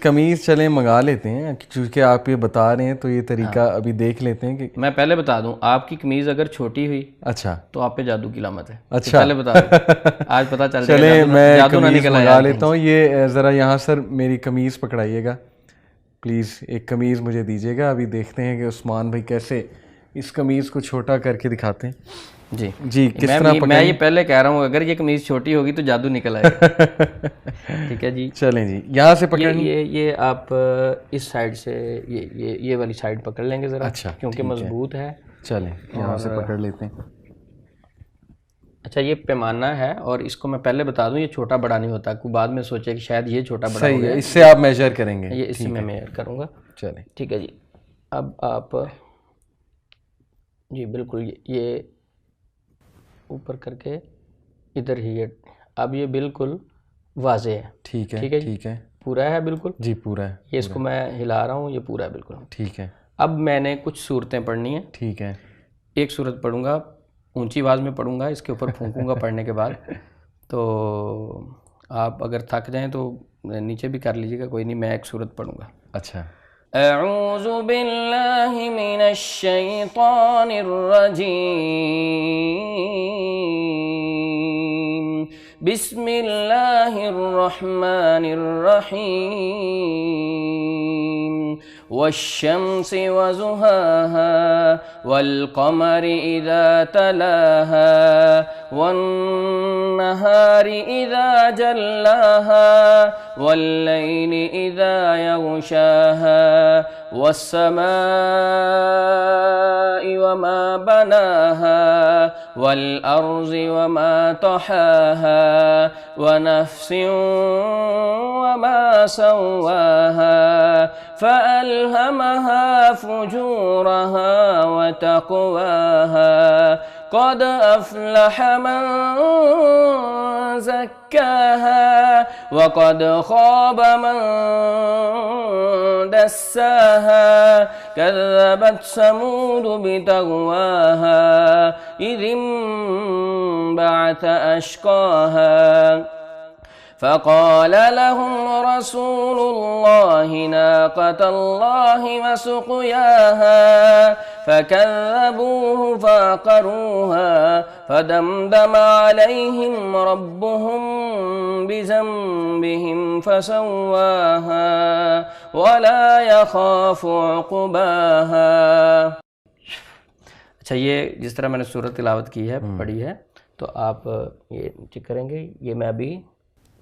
कमीज चलें मंगा लेते हैं, क्योंकि आप ये बता रहे हैं तो ये तरीका अभी देख लेते हैं कि मैं पहले बता दूं, आपकी कमीज अगर छोटी हुई अच्छा तो आप पे जादू की लामत है। अच्छा पहले बता दूं, आज पता चल जाएगा। चले मैं जादू ना कमीज निकल मंगा आया लेता हूँ। ये ज़रा यहाँ सर मेरी कमीज़ पकड़ाइएगा प्लीज़, एक कमीज़ मुझे दीजिएगा। अभी देखते हैं कि उस्मान भाई कैसे इस कमीज़ को छोटा करके दिखाते हैं। जी जी किस तरह मैं ये पहले कह रहा हूँ, अगर ये कमीज छोटी होगी तो जादू निकल आएगा। ठीक है जी, चलें जी, यहाँ से पकड़ ये आप इस साइड से ये वाली साइड पकड़ लेंगे ज़रा। अच्छा, क्योंकि मजबूत है। चलें यहाँ से पकड़ लेते हैं। अच्छा, ये पैमाना है और इसको मैं पहले बता दूं, ये छोटा बड़ा नहीं होता, कोई बाद में सोचे कि शायद ये छोटा बड़ा सही हो गया है, इससे आप मेजर करेंगे। ये इससे मैं मेजर करूँगा। चलें ठीक है जी। अब आप जी बिल्कुल ये ऊपर करके इधर ही ये, अब ये बिल्कुल वाज़े है। ठीक है ठीक है जी, ठीक है, पूरा है बिल्कुल जी पूरा है। ये इसको मैं हिला रहा हूँ, ये पूरा है बिल्कुल। ठीक है, अब मैंने कुछ सूरतें पढ़नी है। ठीक है, एक सूरत पढ़ूंगा, ऊंची आवाज़ में पढ़ूंगा, इसके ऊपर फूंकूंगा पढ़ने के बाद। तो आप अगर थक जाएं तो नीचे भी कर लीजिएगा, कोई नहीं। मैं एक सूरत पढ़ूंगा। अच्छा। अऊज़ु बिल्लाहि मिनश शैतानिर रजीम, बिस्मिल्लाहिर रहमानिर रहीम, वश्शम्सि वज़ुहाहा, वल्क़मरि इज़ा तलाहा, वन्नहारि इज़ा जल्लाहा, वल्लैलि इज़ा यग़शाहा, वस्समाइ वमा बनाहा, वल्अर्ज़ि वमा तहाहा, वनफ्सिन वमा सव्वाहा, फ़अल्हमहा फ़ुजूरहा वतक़वाहा, क़द अफ़लह मन ज़क्काहा, वक़द ख़ाब मन दस्साहा, कज़्ज़बत समूद बितग़वाहा, इज़ इंबअथ अश्क़ाहा, फ़क़ाल लहुम रसूलुल्लाहि नाक़तल्लाहि वसुक़याहा, फ़कज़्ज़बूहु फ़अक़रूहा, फ़दमदम अलैहिम रब्बुहुम बिज़ंबिहिम फ़सव्वाहा, वला यख़ाफ़ु उक़बाहा। अच्छा, ये जिस तरह मैंने सूरत तिलावत की है, पढ़ी है, तो आप ये चेक करेंगे। ये मैं अभी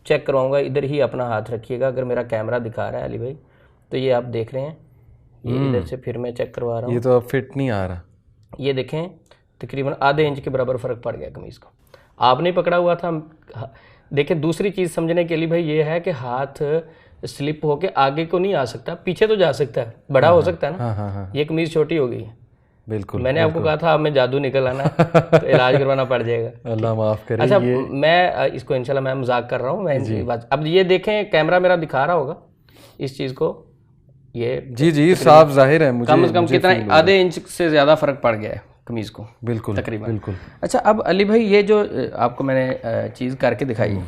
चेक करवाऊंगा, इधर ही अपना हाथ रखिएगा। अगर मेरा कैमरा दिखा रहा है अली भाई, तो ये आप देख रहे हैं, ये इधर से फिर मैं चेक करवा रहा हूँ। ये तो अब फिट नहीं आ रहा। ये देखें, तकरीबन आधे इंच के बराबर फ़र्क पड़ गया कमीज़ को। आपने पकड़ा हुआ था। देखें, दूसरी चीज़ समझने के लिए भाई ये है कि हाथ स्लिप होके आगे को नहीं आ सकता, पीछे तो जा सकता है, बड़ा हो सकता है ना। ये कमीज़ छोटी हो गई है। बिल्कुल, मैंने आपको कहा था अब में जादू निकल आना तो इलाज करवाना पड़ जाएगा। अल्लाह माफ़ करे। अच्छा, मैं इसको इंशाल्लाह मैं मजाक कर रहा हूँ, मैं इनकी बात। अब ये देखें, कैमरा मेरा दिखा रहा होगा इस चीज़ को। ये जी साफ जाहिर है, मुझे कम से कम कितना, आधे इंच से ज़्यादा फ़र्क पड़ गया है कमीज़ को। बिल्कुल तकरीबन। बिल्कुल। अच्छा, अब अली भाई ये जो आपको मैंने चीज़ करके दिखाई,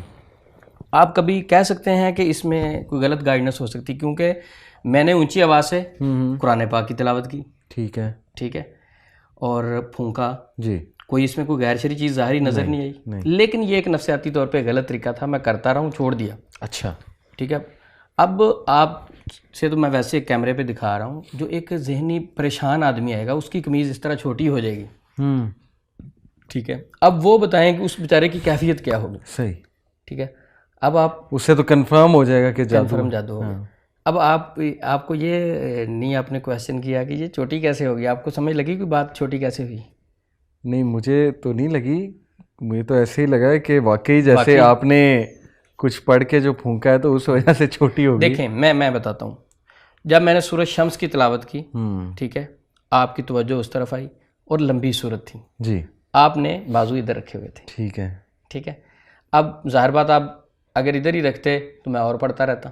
आप कभी कह सकते हैं कि इसमें कोई गलत गाइडेंस हो सकती, क्योंकि मैंने ऊंची आवाज़ से कुरान पाक की तिलावत की। ठीक है, ठीक है, और फूंका जी, कोई इसमें कोई गैर शरई चीज़ ज़ाहिर नज़र नहीं आई, लेकिन ये एक नफ्सियाती तौर पे गलत तरीका था, मैं करता रहा हूँ, छोड़ दिया। अच्छा, ठीक है। अब आप से तो मैं वैसे कैमरे पे दिखा रहा हूँ, जो एक जहनी परेशान आदमी आएगा उसकी कमीज़ इस तरह छोटी हो जाएगी। ठीक है, अब वो बताएं कि उस बेचारे की कैफियत क्या होगी। सही, ठीक है। अब आप उससे तो कंफर्म हो जाएगा कि जादू हो गया। अब आपको ये नहीं, आपने क्वेश्चन किया कि ये छोटी कैसे होगी, आपको समझ लगी कि बात छोटी कैसे हुई? नहीं, मुझे तो नहीं लगी, मुझे तो ऐसे ही लगा कि वाकई जैसे आपने कुछ पढ़ के जो फूंका है तो उस वजह से छोटी होगी। देखें, मैं बताता हूँ, जब मैंने सूरत शम्स की तिलावत की, ठीक है, आपकी तवज्जो उस तरफ आई और लंबी सूरत थी जी, आपने बाजू इधर रखे हुए थे। ठीक है, ठीक है। अब जाहिर बात, आप अगर इधर ही रखते तो मैं और पढ़ता रहता,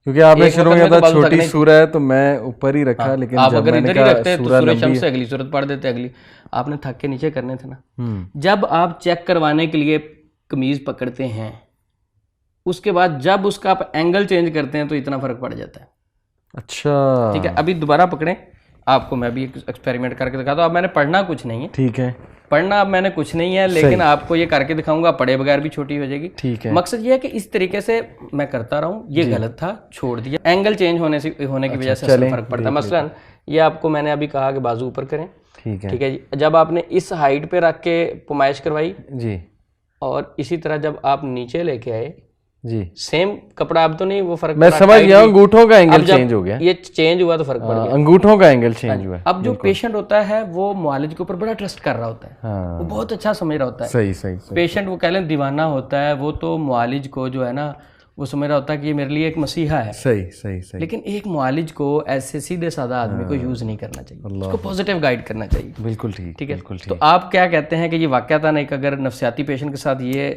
क्योंकि आपने शुरू में कहा छोटी सूरत है तो मैं ऊपर ही रखा। लेकिन आप अगर इधर ही रखते तो सूरत शम्स से अगली सूरत पढ़ देते, अगली आपने थक के नीचे करने थे ना। जब आप चेक करवाने के लिए कमीज पकड़ते हैं उसके बाद जब उसका आप एंगल चेंज करते हैं तो इतना फर्क पड़ जाता है। अच्छा ठीक है, अभी दोबारा पकड़ें, आपको मैं भी एक एक्सपेरिमेंट करके दिखाता हूँ। अब मैंने पढ़ना कुछ नहीं है, ठीक है, पढ़ना अब मैंने कुछ नहीं है, लेकिन आपको ये करके दिखाऊंगा, पढ़े बगैर भी छोटी हो जाएगी। ठीक है। मकसद ये है कि इस तरीके से मैं करता रहूं, ये गलत था, छोड़ दिया, एंगल चेंज होने की वजह से असर फर्क पड़ता है। मसलन ये आपको मैंने अभी कहा कि बाजू ऊपर करें, ठीक है, ठीक है जी। जब आपने इस हाइट पे रख के पुमाइश करवाई जी, और इसी तरह जब आप नीचे लेके आए, जी, सेम कपड़ा, अब तो नहीं वो फर्क मैं समझ गया, अंगूठों का एंगल चेंज हो गया, ये चेंज हुआ तो फर्क पड़ गया, अंगूठों का एंगल चेंज हुआ। अब जो पेशेंट होता है वो मुआलिज के ऊपर बड़ा ट्रस्ट कर रहा होता है, हाँ, वो बहुत अच्छा समझ रहा होता है। सही सही सही। पेशेंट वो कह लें दीवाना होता है, वो तो मुआलिज को जो है ना वो समझ रहा होता है कि ये मेरे लिए एक मसीहा है। सही सही सही। लेकिन एक मुआलिज को ऐसे सीधे सादा आदमी को यूज नहीं करना चाहिए, उसको पॉजिटिव गाइड करना चाहिए। बिल्कुल ठीक, ठीक है, बिल्कुल ठीक। तो आप क्या कहते हैं कि ये वाकयातन एक अगर नफ्सियाती पेशेंट के साथ ये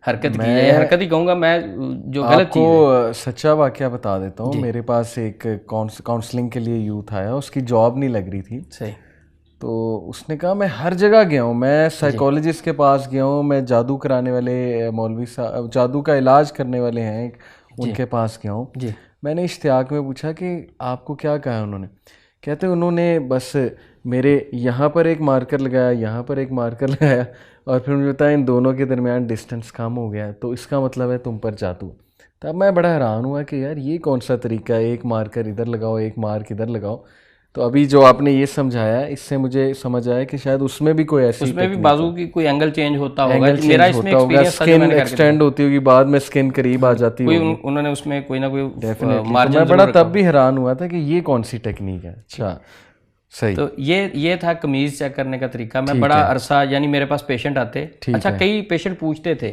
हरकत की जाए, हरकत ही कहूँगा मैं, जो गलत चीज़ है। आपको सच्चा वाकया बता देता हूँ। मेरे पास एक काउंसलिंग के लिए यूथ आया, उसकी जॉब नहीं लग रही थी। सही। तो उसने कहा मैं हर जगह गया हूँ, मैं साइकोलॉजिस्ट के पास गया हूँ, मैं जादू कराने वाले मौलवी साहब, जादू का इलाज करने वाले हैं, उनके पास गया हूँ जी। मैंने इश्तियाक में पूछा कि आपको क्या कहा है उन्होंने? कहते उन्होंने बस मेरे यहाँ पर एक मार्कर लगाया, यहाँ पर एक मार्कर लगाया, और फिर मुझे बताया इन दोनों के दरमियान डिस्टेंस कम हो गया, तो इसका मतलब है तुम पर जादू। तब मैं बड़ा हैरान हुआ कि यार ये कौन सा तरीका है, एक मार्कर इधर लगाओ, एक मार्क इधर लगाओ। तो अभी जो आपने ये समझाया, इससे मुझे समझ आया कि शायद उसमें भी कोई ऐसी, उसमें भी बाजू की कोई एंगल चेंज होता होगा। एंगल मेरा इसमें एक्सपीरियंस था, स्किन एक्सटेंड होती होगी, बाद में स्किन करीब आ जाती होगी, उन्होंने उसमें कोई ना कोई मार्जिन। मैं बड़ा तब भी हैरान हुआ था कि ये कौन सी टेक्निक है। अच्छा, सही। तो ये था कमीज चेक करने का तरीका। मैं बड़ा अरसा, यानी मेरे पास पेशेंट आते, अच्छा कई पेशेंट पूछते थे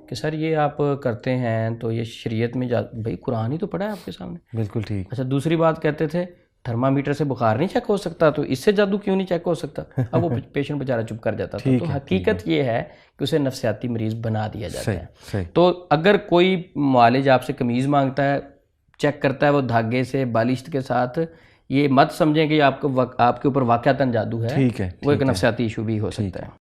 कि सर ये आप करते हैं तो ये शरीयत में भाई कुरान ही तो पढ़ा है आपके सामने। बिल्कुल ठीक। अच्छा, दूसरी बात कहते थे थर्मामीटर से बुखार नहीं चेक हो सकता, तो इससे जादू क्यों नहीं चेक हो सकता? अब वो पेशेंट बेचारा चुप कर जाता था। तो हकीकत ये है कि उसे नफ्सियाती मरीज बना दिया जाता है। तो अगर कोई मुआलिज आपसे कमीज़ मांगता है, चेक करता है वो धागे से, बालिश के साथ, ये मत समझें कि आपके ऊपर वाकयातन जादू है, वो एक नफ्सियाती इशू भी हो सकता है।